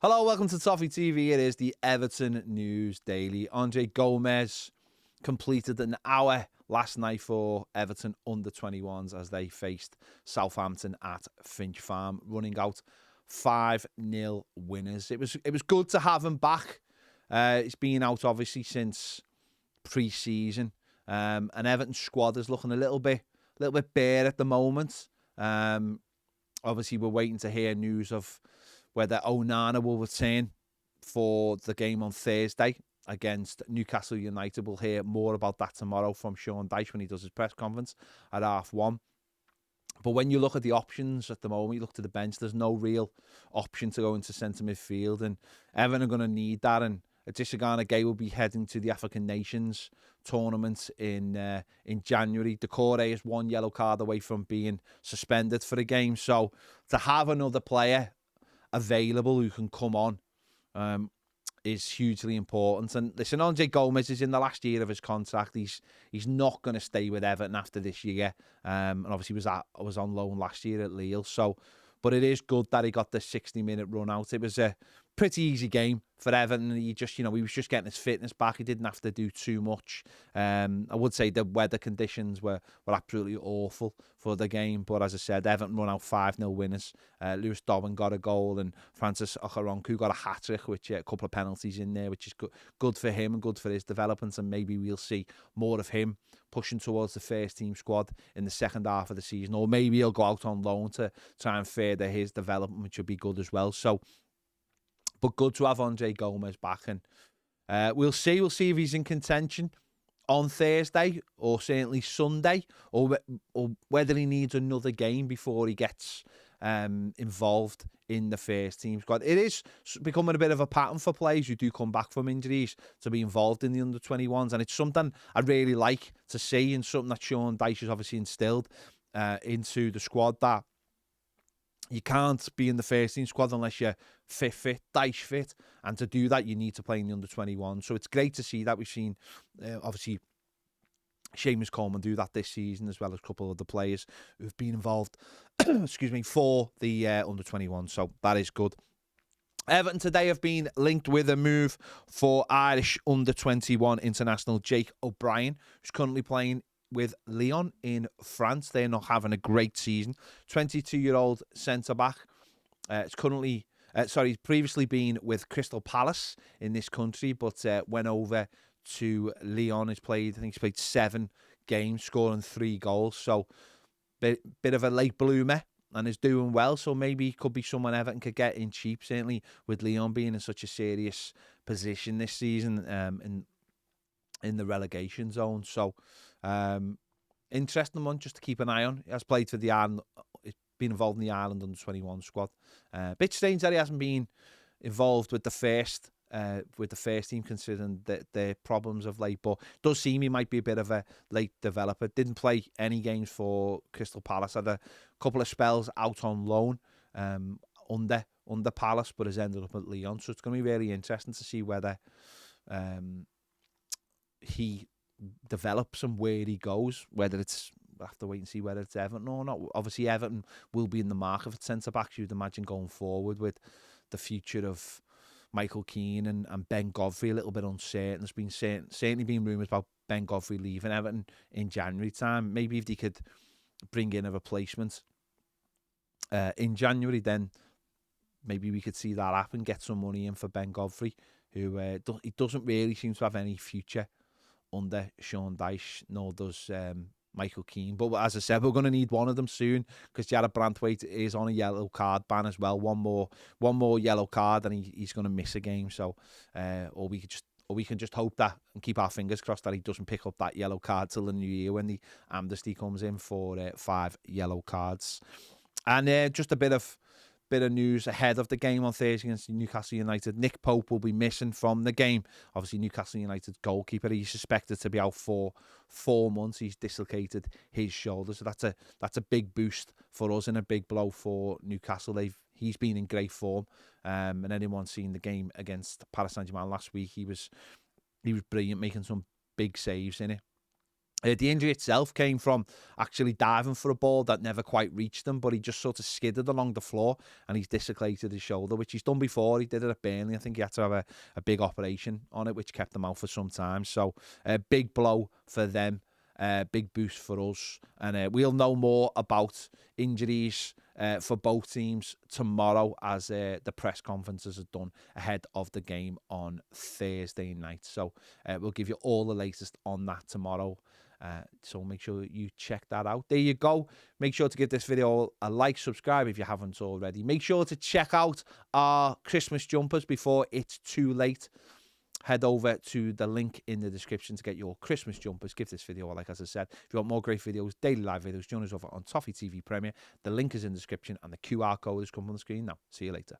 Hello, welcome to Toffee TV. It is the Everton News Daily. Andre Gomez completed an hour last night for Everton under-21s as they faced Southampton at Finch Farm, running out 5-0 winners. It was good to have him back. He's been out obviously since pre-season, and Everton's squad is looking a little bit bare at the moment. Obviously, we're waiting to hear news of whether Onana will return for the game on Thursday against Newcastle United. We'll hear more about that tomorrow from Sean Dyche when he does his press conference at 1:30. But when you look at the options at the moment, you look to the bench, there's no real option to go into centre midfield, and Everton are going to need that. And Adesina Gay will be heading to the African Nations tournament in January. Decore is one yellow card away from being suspended for the game. So to have another player available who can come on is hugely important. And listen, Andre Gomez is in the last year of his contract. He's not going to stay with Everton after this year. And obviously was on loan last year at Lyon. So, but it is good that he got the 60-minute run out. It was a pretty easy game for Everton. He was just getting his fitness back. He didn't have to do too much. I would say the weather conditions were absolutely awful for the game. But as I said, Everton run out 5-0 winners. Lewis Dobbin got a goal and Francis Okaronku got a hat-trick, which a couple of penalties in there, which is good for him and good for his development. And maybe we'll see more of him pushing towards the first team squad in the second half of the season. Or maybe he'll go out on loan to try and further his development, which would be good as well. So, but good to have Andre Gomez back, and we'll see. We'll see if he's in contention on Thursday or certainly Sunday, or whether he needs another game before he gets involved in the first team squad. It is becoming a bit of a pattern for players who do come back from injuries to be involved in the under-21s, and it's something I really like to see, and something that Sean Dyche has obviously instilled into the squad, that you can't be in the first team squad unless you're fit, Dyche fit. And to do that, you need to play in the under-21. So it's great to see that. We've seen, obviously, Seamus Coleman do that this season, as well as a couple of the players who've been involved, excuse me, for the under-21. So that is good. Everton today have been linked with a move for Irish under-21 international Jake O'Brien, who's currently playing with Lyon in France. They're not having a great season. 22-year-old centre-back. He's previously been with Crystal Palace in this country, but went over to Lyon. He's played 7 games, scoring 3 goals. So, bit of a late bloomer, and is doing well. So maybe he could be someone Everton could get in cheap, certainly with Lyon being in such a serious position this season in the relegation zone. So, interesting one just to keep an eye on. He has played for the Ireland, he's been involved in the Ireland under-21 squad. Bit strange that he hasn't been involved with the first team, considering the problems of late. But it does seem he might be a bit of a late developer. Didn't play any games for Crystal Palace. Had a couple of spells out on loan under Palace, but has ended up at Lyon. So it's going to be really interesting to see whether he develops and where he goes, whether it's, we'll have to wait and see whether it's Everton or not. Obviously, Everton will be in the market for centre-backs, you'd imagine, going forward, with the future of Michael Keane and Ben Godfrey a little bit uncertain. There's been certainly been rumours about Ben Godfrey leaving Everton in January time. Maybe if they could bring in a replacement in January, then maybe we could see that happen, get some money in for Ben Godfrey, who he doesn't really seem to have any future under Sean Dyche, nor does Michael Keane. But as I said, we're going to need one of them soon, because Jared Brantwaite is on a yellow card ban as well. One more yellow card, and he's going to miss a game. So, or we can just hope that and keep our fingers crossed that he doesn't pick up that yellow card till the new year when the amnesty comes in for 5 yellow cards. And just a bit of news ahead of the game on Thursday against Newcastle United. Nick Pope will be missing from the game. Obviously, Newcastle United's goalkeeper, he's suspected to be out for 4 months. He's dislocated his shoulder, so that's a big boost for us and a big blow for Newcastle. He's been in great form, and anyone seen the game against Paris Saint-Germain last week, he was brilliant, making some big saves in it. The injury itself came from actually diving for a ball that never quite reached him, but he just sort of skidded along the floor and he's dislocated his shoulder, which he's done before. He did it at Burnley. I think he had to have a big operation on it, which kept him out for some time. So a big blow for them, big boost for us. And we'll know more about injuries for both teams tomorrow as the press conferences are done ahead of the game on Thursday night. So we'll give you all the latest on that tomorrow. So make sure you check that out. There you go. Make sure to give this video a like, subscribe if you haven't already. Make sure to check out our Christmas jumpers before it's too late. Head over to the link in the description to get your Christmas jumpers. Give this video a like, as I said. If you want more great videos, daily live videos, join us over on Toffee TV Premier. The link is in the description and the QR code is coming on the screen now. See you later.